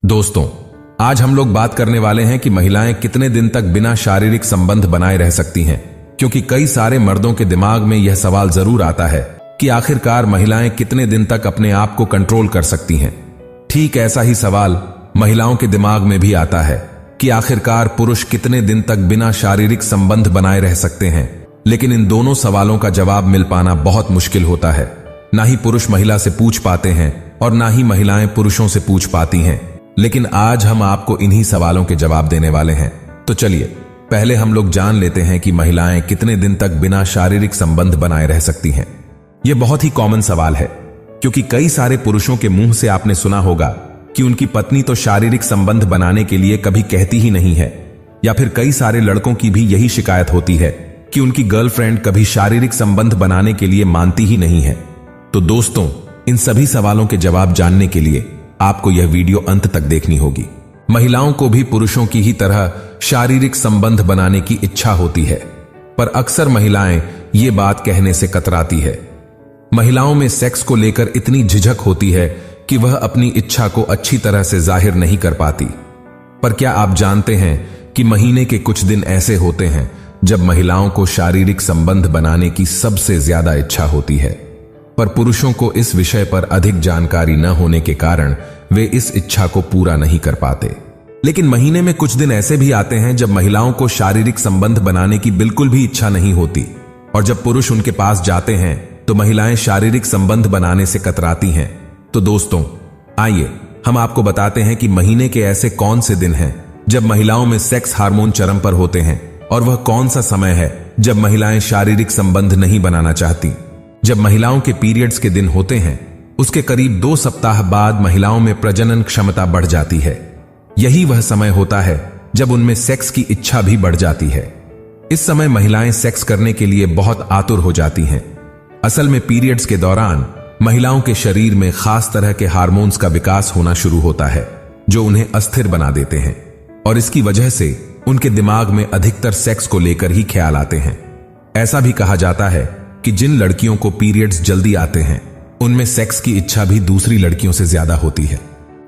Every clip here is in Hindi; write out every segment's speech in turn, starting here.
दोस्तों, आज हम लोग बात करने वाले हैं कि महिलाएं कितने दिन तक बिना शारीरिक संबंध बनाए रह सकती हैं, क्योंकि कई सारे मर्दों के दिमाग में यह सवाल जरूर आता है कि आखिरकार महिलाएं कितने दिन तक अपने आप को कंट्रोल कर सकती हैं। ठीक ऐसा ही सवाल महिलाओं के दिमाग में भी आता है कि आखिरकार पुरुष कितने दिन तक बिना शारीरिक संबंध बनाए रह सकते हैं। लेकिन इन दोनों सवालों का जवाब मिल पाना बहुत मुश्किल होता है। ना ही पुरुष महिला से पूछ पाते हैं और ना ही महिलाएं पुरुषों से पूछ पाती हैं। लेकिन आज हम आपको इन्हीं सवालों के जवाब देने वाले हैं। तो चलिए पहले हम लोग जान लेते हैं कि महिलाएं कितने दिन तक बिना शारीरिक संबंध बनाए रह सकती हैं। यह बहुत ही कॉमन सवाल है, क्योंकि कई सारे पुरुषों के मुंह से आपने सुना होगा कि उनकी पत्नी तो शारीरिक संबंध बनाने के लिए कभी कहती ही नहीं है, या फिर कई सारे लड़कों की भी यही शिकायत होती है कि उनकी गर्लफ्रेंड कभी शारीरिक संबंध बनाने के लिए मानती ही नहीं है। तो दोस्तों, इन सभी सवालों के जवाब जानने के लिए आपको यह वीडियो अंत तक देखनी होगी। महिलाओं को भी पुरुषों की ही तरह शारीरिक संबंध बनाने की इच्छा होती है, पर अक्सर महिलाएं ये बात कहने से कतराती है। महिलाओं में सेक्स को लेकर इतनी झिझक होती है कि वह अपनी इच्छा को अच्छी तरह से जाहिर नहीं कर पाती। पर क्या आप जानते हैं कि महीने के कुछ दिन ऐसे होते हैं जब महिलाओं को शारीरिक संबंध बनाने की सबसे ज्यादा इच्छा होती है, पर पुरुषों को इस विषय पर अधिक जानकारी न होने के कारण वे इस इच्छा को पूरा नहीं कर पाते। लेकिन महीने में कुछ दिन ऐसे भी आते हैं जब महिलाओं को शारीरिक संबंध बनाने की बिल्कुल भी इच्छा नहीं होती, और जब पुरुष उनके पास जाते हैं तो महिलाएं शारीरिक संबंध बनाने से कतराती हैं। तो दोस्तों, आइए हम आपको बताते हैं कि महीने के ऐसे कौन से दिन हैं जब महिलाओं में सेक्स हार्मोन चरम पर होते हैं, और वह कौन सा समय है जब महिलाएं शारीरिक संबंध नहीं बनाना चाहती। जब महिलाओं के पीरियड्स के दिन होते हैं, उसके करीब 2 सप्ताह बाद महिलाओं में प्रजनन क्षमता बढ़ जाती है। यही वह समय होता है जब उनमें सेक्स की इच्छा भी बढ़ जाती है। इस समय महिलाएं सेक्स करने के लिए बहुत आतुर हो जाती हैं। असल में पीरियड्स के दौरान महिलाओं के शरीर में खास तरह के हार्मोन्स का विकास होना शुरू होता है, जो उन्हें अस्थिर बना देते हैं, और इसकी वजह से उनके दिमाग में अधिकतर सेक्स को लेकर ही ख्याल आते हैं। ऐसा भी कहा जाता है कि जिन लड़कियों को पीरियड्स जल्दी आते हैं, उनमें सेक्स की इच्छा भी दूसरी लड़कियों से ज्यादा होती है।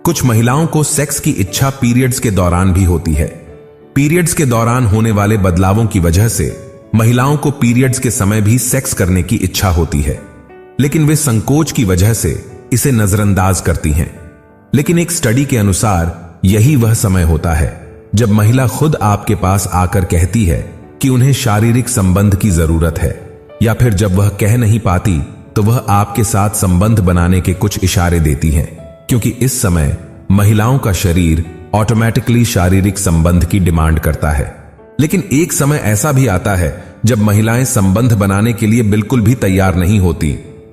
कुछ महिलाओं को सेक्स की इच्छा पीरियड्स के दौरान भी होती है। पीरियड्स के दौरान होने वाले बदलावों की वजह से महिलाओं को पीरियड्स के समय भी सेक्स करने की इच्छा होती है, लेकिन वे संकोच की वजह से इसे नजरअंदाज करती हैं। लेकिन एक स्टडी के अनुसार यही वह समय होता है जब महिला खुद आपके पास आकर कहती है कि उन्हें शारीरिक संबंध की जरूरत है, या फिर जब वह कह नहीं पाती तो वह आपके साथ संबंध बनाने के कुछ इशारे देती हैं, क्योंकि इस समय महिलाओं का शरीर ऑटोमेटिकली शारीरिक संबंध की डिमांड करता है। लेकिन एक समय ऐसा भी आता है जब महिलाएं संबंध बनाने के लिए बिल्कुल भी तैयार नहीं होती।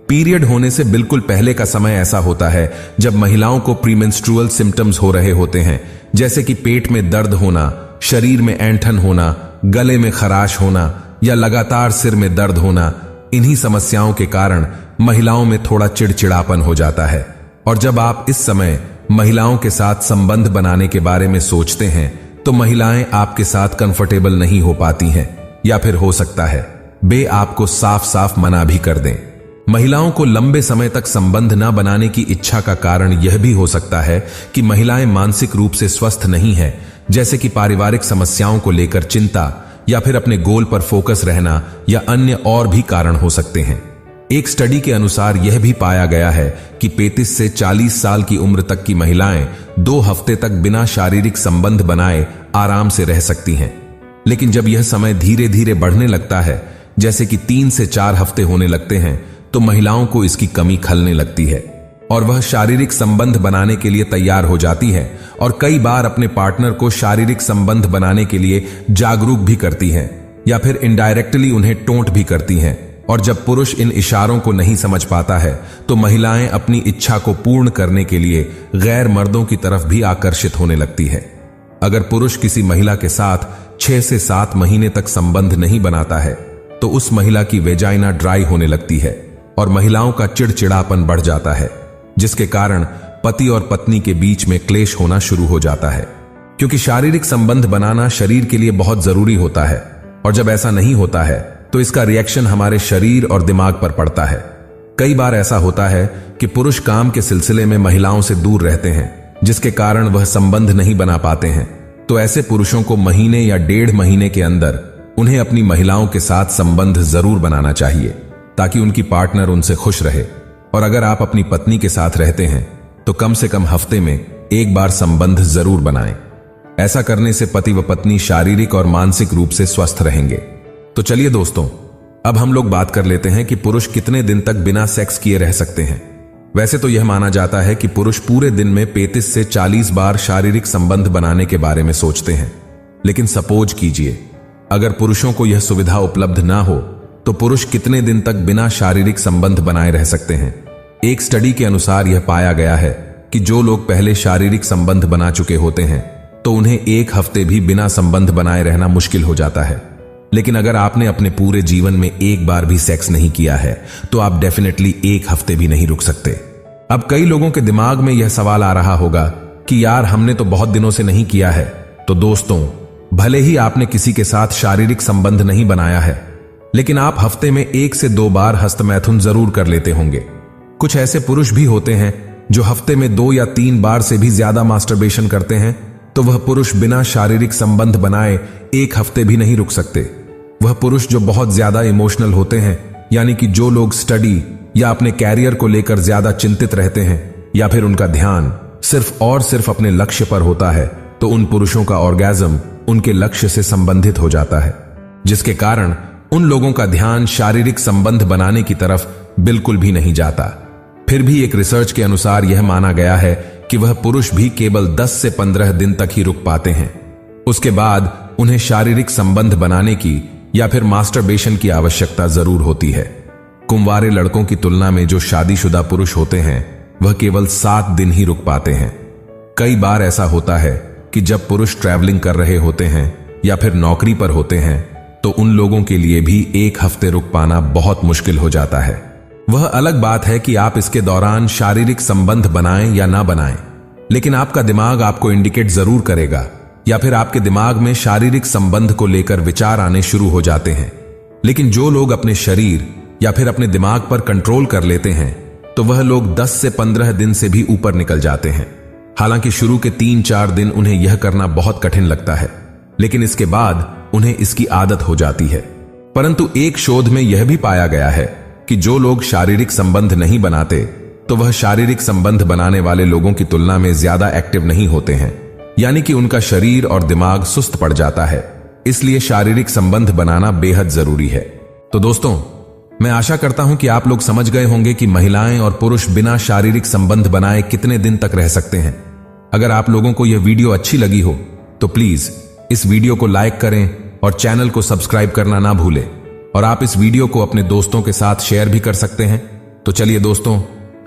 पीरियड होने से बिल्कुल पहले का समय ऐसा होता है जब महिलाओं को प्रीमेंस्ट्रुअल सिम्टम्स हो रहे होते हैं, जैसे कि पेट में दर्द होना, शरीर में ऐंठन होना, गले में खराश होना, या लगातार सिर में दर्द होना। इन्हीं समस्याओं के कारण महिलाओं में थोड़ा चिड़चिड़ापन हो जाता है, और जब आप इस समय महिलाओं के साथ संबंध बनाने के बारे में सोचते हैं तो महिलाएं आपके साथ कंफर्टेबल नहीं हो पाती हैं, या फिर हो सकता है वे आपको साफ साफ मना भी कर दें। महिलाओं को लंबे समय तक संबंध न बनाने की इच्छा का कारण यह भी हो सकता है कि महिलाएं मानसिक रूप से स्वस्थ नहीं है, जैसे कि पारिवारिक समस्याओं को लेकर चिंता, या फिर अपने गोल पर फोकस रहना, या अन्य और भी कारण हो सकते हैं। एक स्टडी के अनुसार यह भी पाया गया है कि 35 से 40 साल की उम्र तक की महिलाएं 2 हफ्ते तक बिना शारीरिक संबंध बनाए आराम से रह सकती हैं। लेकिन जब यह समय धीरे धीरे बढ़ने लगता है, जैसे कि 3 से 4 हफ्ते होने लगते हैं, तो महिलाओं को इसकी कमी खलने लगती है, और वह शारीरिक संबंध बनाने के लिए तैयार हो जाती है, और कई बार अपने पार्टनर को शारीरिक संबंध बनाने के लिए जागरूक भी करती हैं, या फिर इनडायरेक्टली उन्हें टोंट भी करती हैं। और जब पुरुष इन इशारों को नहीं समझ पाता है, तो महिलाएं अपनी इच्छा को पूर्ण करने के लिए गैर मर्दों की तरफ भी आकर्षित होने लगती है। अगर पुरुष किसी महिला के साथ 6 से 7 महीने तक संबंध नहीं बनाता है, तो उस महिला की वेजाइना ड्राई होने लगती है, और महिलाओं का चिड़चिड़ापन बढ़ जाता है, जिसके कारण पति और पत्नी के बीच में क्लेश होना शुरू हो जाता है। क्योंकि शारीरिक संबंध बनाना शरीर के लिए बहुत जरूरी होता है, और जब ऐसा नहीं होता है तो इसका रिएक्शन हमारे शरीर और दिमाग पर पड़ता है। कई बार ऐसा होता है कि पुरुष काम के सिलसिले में महिलाओं से दूर रहते हैं, जिसके कारण वह संबंध नहीं बना पाते हैं, तो ऐसे पुरुषों को महीने या 1.5 महीने के अंदर उन्हें अपनी महिलाओं के साथ संबंध जरूर बनाना चाहिए, ताकि उनकी पार्टनर उनसे खुश रहे। और अगर आप अपनी पत्नी के साथ रहते हैं तो कम से कम हफ्ते में 1 बार संबंध जरूर बनाएं। ऐसा करने से पति व पत्नी शारीरिक और मानसिक रूप से स्वस्थ रहेंगे। तो चलिए दोस्तों, अब हम लोग बात कर लेते हैं कि पुरुष कितने दिन तक बिना सेक्स किए रह सकते हैं। वैसे तो यह माना जाता है कि पुरुष पूरे दिन में 35 से 40 बार शारीरिक संबंध बनाने के बारे में सोचते हैं। लेकिन सपोज कीजिए, अगर पुरुषों को यह सुविधा उपलब्ध ना हो तो पुरुष कितने दिन तक बिना शारीरिक संबंध बनाए रह सकते हैं। एक स्टडी के अनुसार यह पाया गया है कि जो लोग पहले शारीरिक संबंध बना चुके होते हैं तो उन्हें 1 हफ्ते भी बिना संबंध बनाए रहना मुश्किल हो जाता है। लेकिन अगर आपने अपने पूरे जीवन में 1 बार भी सेक्स नहीं किया है तो आप डेफिनेटली 1 हफ्ते भी नहीं रुक सकते। अब कई लोगों के दिमाग में यह सवाल आ रहा होगा कि यार, हमने तो बहुत दिनों से नहीं किया है। तो दोस्तों, भले ही आपने किसी के साथ शारीरिक संबंध नहीं बनाया है, लेकिन आप हफ्ते में 1 से 2 बार हस्तमैथुन जरूर कर लेते होंगे। कुछ ऐसे पुरुष भी होते हैं जो हफ्ते में 2 या 3 बार से भी ज्यादा मास्टरबेशन करते हैं, तो वह पुरुष बिना शारीरिक संबंध बनाए 1 हफ्ते भी नहीं रुक सकते। वह पुरुष जो बहुत ज्यादा इमोशनल होते हैं, यानी कि जो लोग स्टडी या अपने कैरियर को लेकर ज्यादा चिंतित रहते हैं, या फिर उनका ध्यान सिर्फ और सिर्फ अपने लक्ष्य पर होता है, तो उन पुरुषों का ऑर्गेज्म उनके लक्ष्य से संबंधित हो जाता है, जिसके कारण उन लोगों का ध्यान शारीरिक संबंध बनाने की तरफ बिल्कुल भी नहीं जाता। फिर भी एक रिसर्च के अनुसार यह माना गया है कि वह पुरुष भी केवल 10 से 15 दिन तक ही रुक पाते हैं। उसके बाद उन्हें शारीरिक संबंध बनाने की या फिर मास्टरबेशन की आवश्यकता जरूर होती है। कुंवारे लड़कों की तुलना में जो शादीशुदा पुरुष होते हैं वह केवल 7 दिन ही रुक पाते हैं। कई बार ऐसा होता है कि जब पुरुष ट्रैवलिंग कर रहे होते हैं या फिर नौकरी पर होते हैं तो उन लोगों के लिए भी 1 हफ्ते रुक पाना बहुत मुश्किल हो जाता है। वह अलग बात है कि आप इसके दौरान शारीरिक संबंध बनाएं या ना बनाएं, लेकिन आपका दिमाग आपको इंडिकेट जरूर करेगा, या फिर आपके दिमाग में शारीरिक संबंध को लेकर विचार आने शुरू हो जाते हैं। लेकिन जो लोग अपने शरीर या फिर अपने दिमाग पर कंट्रोल कर लेते हैं तो वह लोग 10 से 15 दिन से भी ऊपर निकल जाते हैं। हालांकि शुरू के 3-4 दिन उन्हें यह करना बहुत कठिन लगता है, लेकिन इसके बाद उन्हें इसकी आदत हो जाती है। परंतु एक शोध में यह भी पाया गया है कि जो लोग शारीरिक संबंध नहीं बनाते तो वह शारीरिक संबंध बनाने वाले लोगों की तुलना में ज्यादा एक्टिव नहीं होते हैं, यानी कि उनका शरीर और दिमाग सुस्त पड़ जाता है। इसलिए शारीरिक संबंध बनाना बेहद जरूरी है। तो दोस्तों, मैं आशा करता हूं कि आप लोग समझ गए होंगे कि महिलाएं और पुरुष बिना शारीरिक संबंध बनाए कितने दिन तक रह सकते हैं। अगर आप लोगों को यह वीडियो अच्छी लगी हो तो प्लीज इस वीडियो को लाइक करें और चैनल को सब्सक्राइब करना ना भूलें, और आप इस वीडियो को अपने दोस्तों के साथ शेयर भी कर सकते हैं। तो चलिए दोस्तों,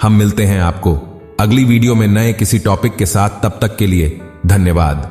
हम मिलते हैं आपको अगली वीडियो में नए किसी टॉपिक के साथ। तब तक के लिए धन्यवाद।